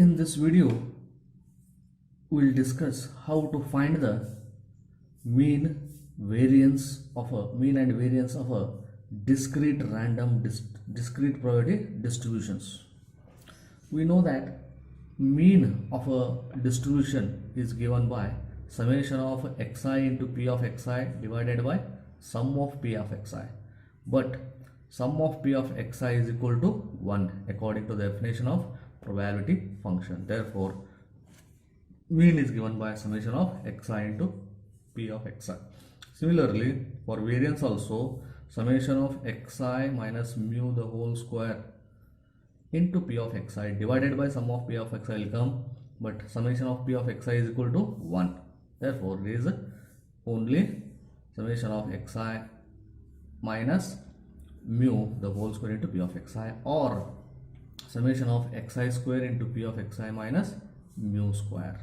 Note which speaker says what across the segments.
Speaker 1: In this video, we'll discuss how to find the mean and variance of a discrete discrete probability distributions. We know that mean of a distribution is given by summation of xi into p of xi divided by sum of p of xi, but sum of p of xi is equal to 1 according to the definition of probability function. Therefore, mean is given by summation of xi into p of xi. Similarly, for variance also, summation of xi minus mu the whole square into p of xi divided by sum of p of xi will come, but summation of p of xi is equal to 1. Therefore, it is only summation of xi minus mu the whole square into p of xi, or summation of xi square into p of xi minus mu square,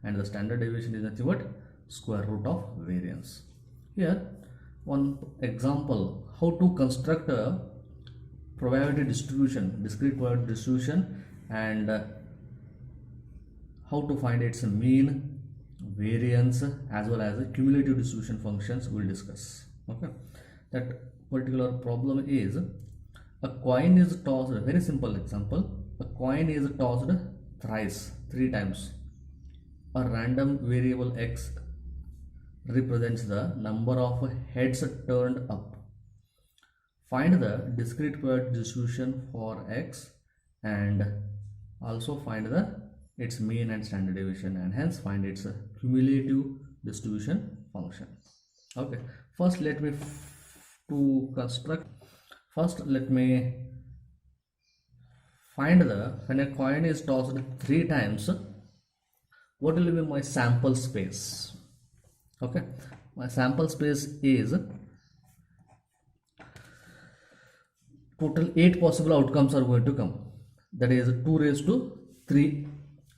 Speaker 1: and the standard deviation is nothing but square root of variance. Here one example how to construct a probability distribution, discrete probability distribution, and how to find its mean, variance as well as the cumulative distribution functions we'll discuss. Okay, that particular problem is a coin is tossed. A very simple example: a coin is tossed thrice, 3 times. A random variable x represents the number of heads turned up. Find the discrete probability distribution for x and also find its mean and standard deviation, and hence find its cumulative distribution function. Okay, first let me find when a coin is tossed 3 times, what will be my sample space. Okay, my sample space is total 8 possible outcomes are going to come, that is 2 raised to 3.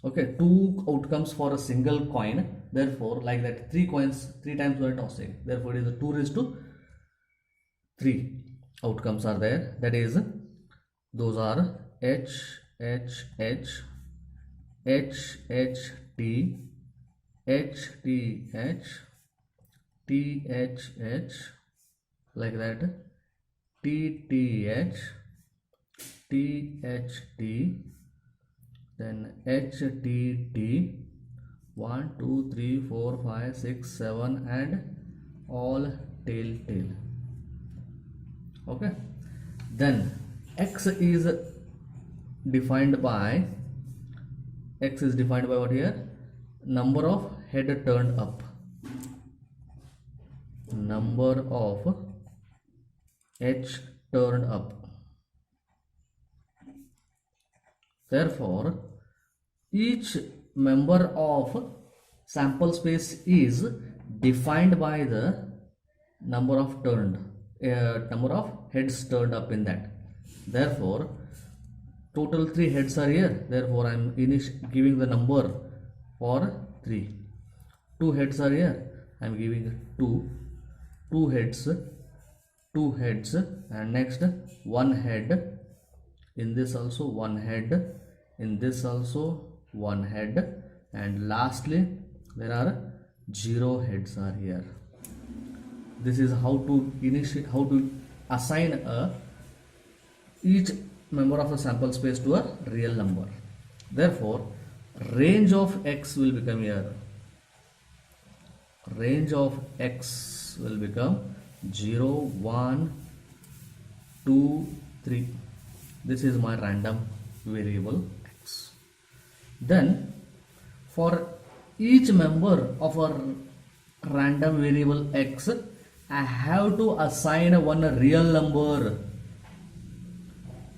Speaker 1: Okay, 2 outcomes for a single coin, therefore like that 3 coins 3 times we are tossing, therefore it is 2 raised to 3 outcomes are there, that is those are H H H H H T H T H T H H, like that T T H T H T, then H T T, 1 2 3 4 5 6 7, and all tail. Okay, then x is defined by what here? Number of head turned up, number of h turned up. Therefore, each member of sample space is defined by the number of heads turned up in that. Therefore, total 3 heads are here, therefore I am giving the number for 3. 2 heads are here, I am giving 2 heads, and next 1 head, in this also 1 head, in this also 1 head, and lastly there are 0 heads are here. This is how to assign each member of the sample space to a real number. Therefore, range of x will become here. Range of x will become 0, 1, 2, 3. This is my random variable x. Then, for each member of a random variable x, I have to assign one real number,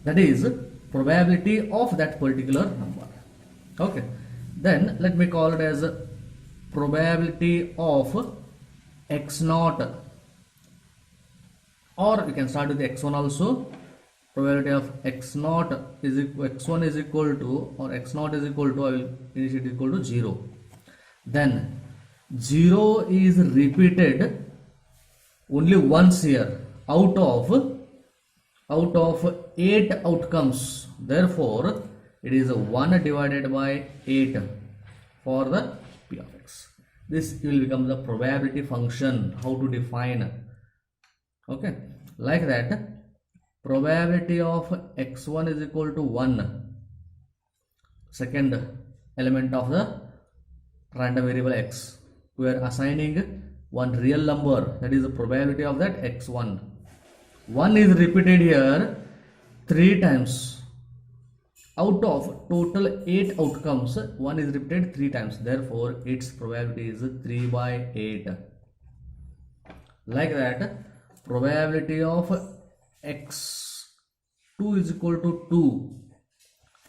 Speaker 1: that is probability of that particular number. Okay, then let me call it as probability of x0, or we can start with x1 also. Probability of x0 is x1 is equal to, or x0 is equal to, I will initiate equal to 0. Then 0 is repeated only once here out of 8 outcomes. Therefore, it is 1 divided by 8 for the p of x. This will become the probability function. How to define? Okay, like that, probability of x1 is equal to 1, second element of the random variable x. We are assigning one real number, that is the probability of that x1. 1 is repeated here 3 times. Out of total 8 outcomes, 1 is repeated 3 times. Therefore, its probability is 3 by 8. Like that, probability of x2 is equal to 2.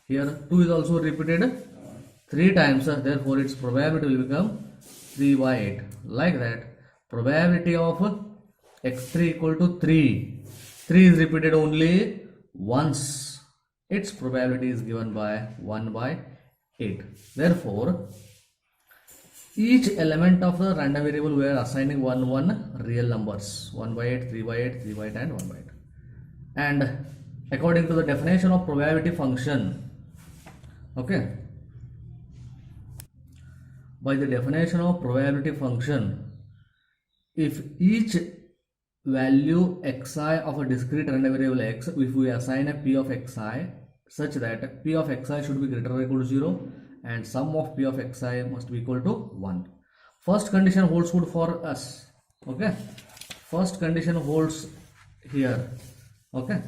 Speaker 1: Here 2 is also repeated 3 times. Therefore, its probability will become 3 by 8. Like that, probability of x3 equal to 3. 3 is repeated only once. Its probability is given by 1 by 8. Therefore, each element of the random variable we are assigning one real numbers. 1 by 8, 3 by 8, 3 by 8 and 1 by 8. And according to the definition of probability function, okay, by the definition of probability function, if each value xi of a discrete random variable x, if we assign a p of xi such that p of xi should be greater or equal to 0 and sum of p of xi must be equal to 1. First condition holds good for us. Okay, first condition holds here. Okay,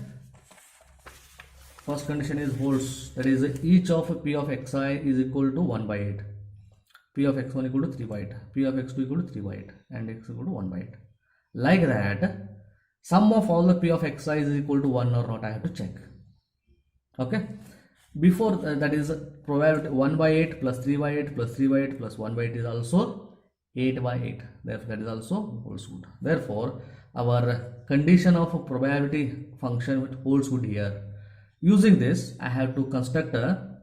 Speaker 1: first condition is holds, that is each of p of xi is equal to 1 by 8, p of x1 equal to 3 by 8, p of x2 equal to 3 by 8 and x equal to 1 by 8. Like that, sum of all the p of xi is equal to 1 or not, I have to check. Okay, before that is probability 1 by 8 plus 3 by 8 plus 3 by 8 plus 1 by 8 is also 8 by 8. Therefore, that is also holds good. Therefore, our condition of a probability function holds good here. Using this, I have to construct a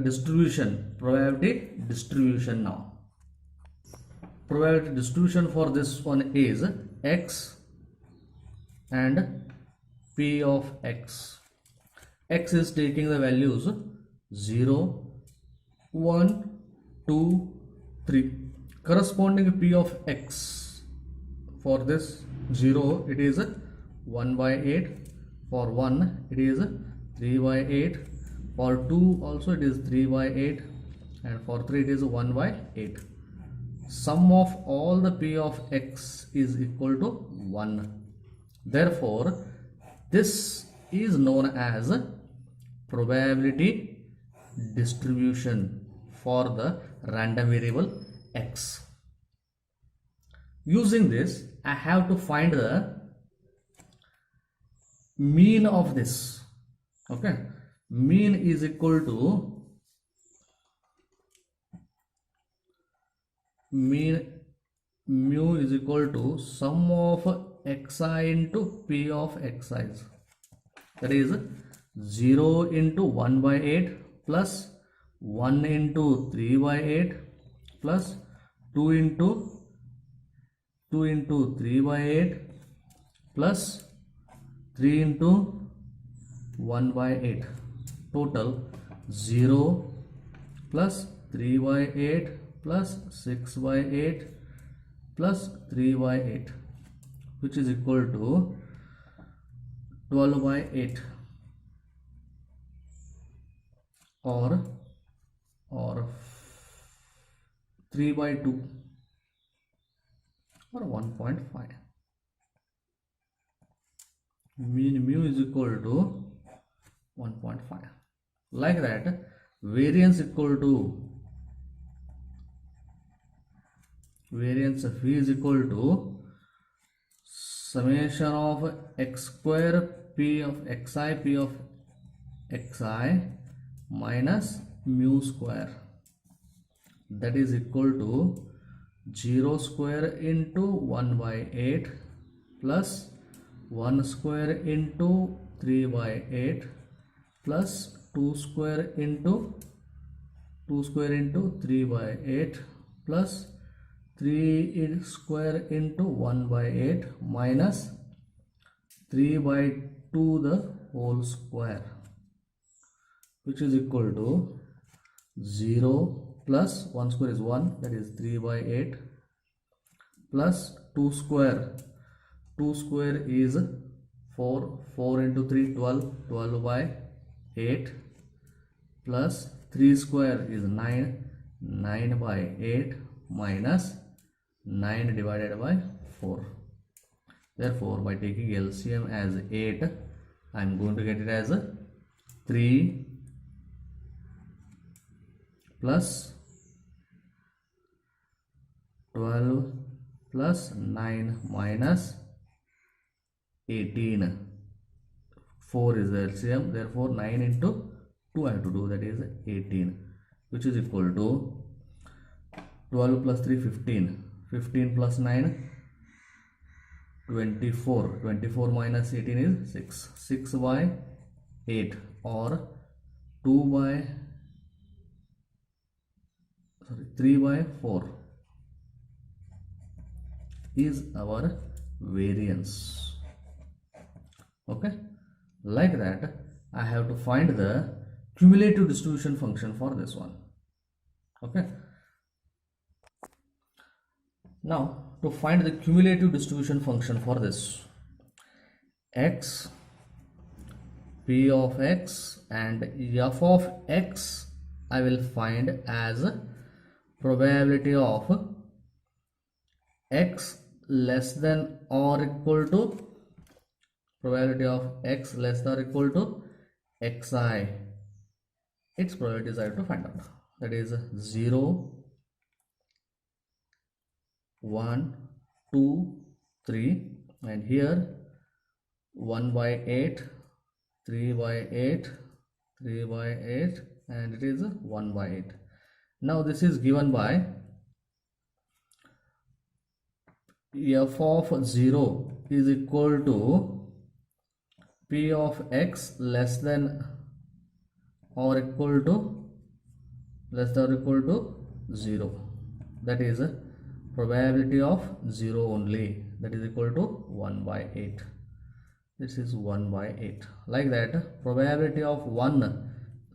Speaker 1: distribution, probability distribution now. Probability distribution for this one is x and p of x. X is taking the values 0, 1, 2, 3. Corresponding p of x for this 0, it is 1 by 8. For 1, it is 3 by 8. For 2 also it is 3 by 8. And for 3 it is 1 by 8. Sum of all the p of x is equal to 1. Therefore, this is known as probability distribution for the random variable x. Using this, I have to find the mean of this. Okay, mean is equal to mu is equal to sum of xi into p of xi's, that is 0 into 1 by 8 plus 1 into 3 by 8 plus 2 into 3 by 8 plus 3 into 1 by 8. Total 0 plus 3 by 8 plus 6 by 8 plus 3 by 8, which is equal to 12 by 8 or 3 by 2 or 1.5. Mean mu is equal to 1.5. Like that, variance equal to variance v is equal to summation of x square p of xi p of xi minus mu square, that is equal to 0 square into 1 by 8 plus 1 square into 3 by 8 plus 2 square into 3 by 8 plus 3 square into 1 by 8 minus 3 by 2 the whole square, which is equal to 0 plus 1 square is 1, that is 3 by 8, plus 2 square. 2 square is 4. 4 into 3, 12. 12 by 8, plus 3 square is 9. 9 by 8 minus 9 divided by 4. Therefore, by taking LCM as 8, I am going to get it as 3 plus 12 plus 9 minus 18. 4 is the LCM, therefore 9 into 2 I have to do, that is 18, which is equal to 12 plus 3, 15. 15 plus 9, 24. 24 minus 18 is 6. 6 by 8 or 3 by 4 is our variance. Okay, like that I have to find the cumulative distribution function for this one. Okay, now to find the cumulative distribution function for this, x, p of x and f of x I will find as probability of x less than or equal to probability of x less than or equal to xi. Its probabilities I have to find out, that is 0, 1, 2, 3, and here 1 by 8, 3 by 8, 3 by 8, and it is 1 by 8. Now this is given by f of 0 is equal to p of x less than or equal to 0, that is probability of 0 only, that is equal to 1 by 8. This is 1 by 8. Like that, probability of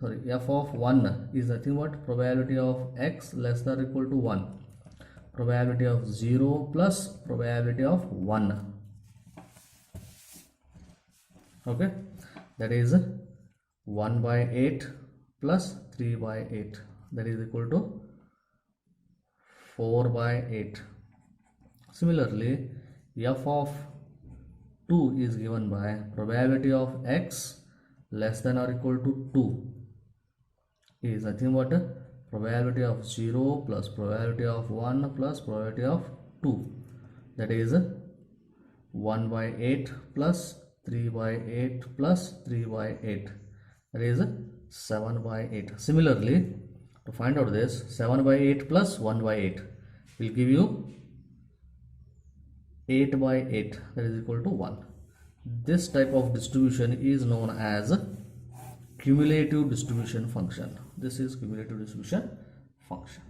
Speaker 1: f of 1 is nothing but probability of x less than or equal to 1. Probability of 0 plus probability of 1. Okay, that is 1 by 8 plus 3 by 8, that is equal to 4 by 8. Similarly, f of 2 is given by probability of x less than or equal to 2 is nothing but probability of 0 plus probability of 1 plus probability of 2, that is 1 by 8 plus 3 by 8 plus 3 by 8, that is 7 by 8. Similarly, to find out this, 7 by 8 plus 1 by 8 will give you 8 by 8, that is equal to 1. This type of distribution is known as cumulative distribution function. This is cumulative distribution function.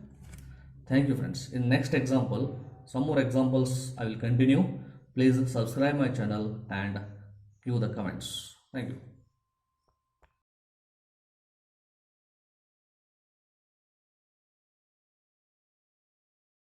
Speaker 1: Thank you friends. In next example, some more examples I will continue. Please subscribe my channel and give the comments. Thank you.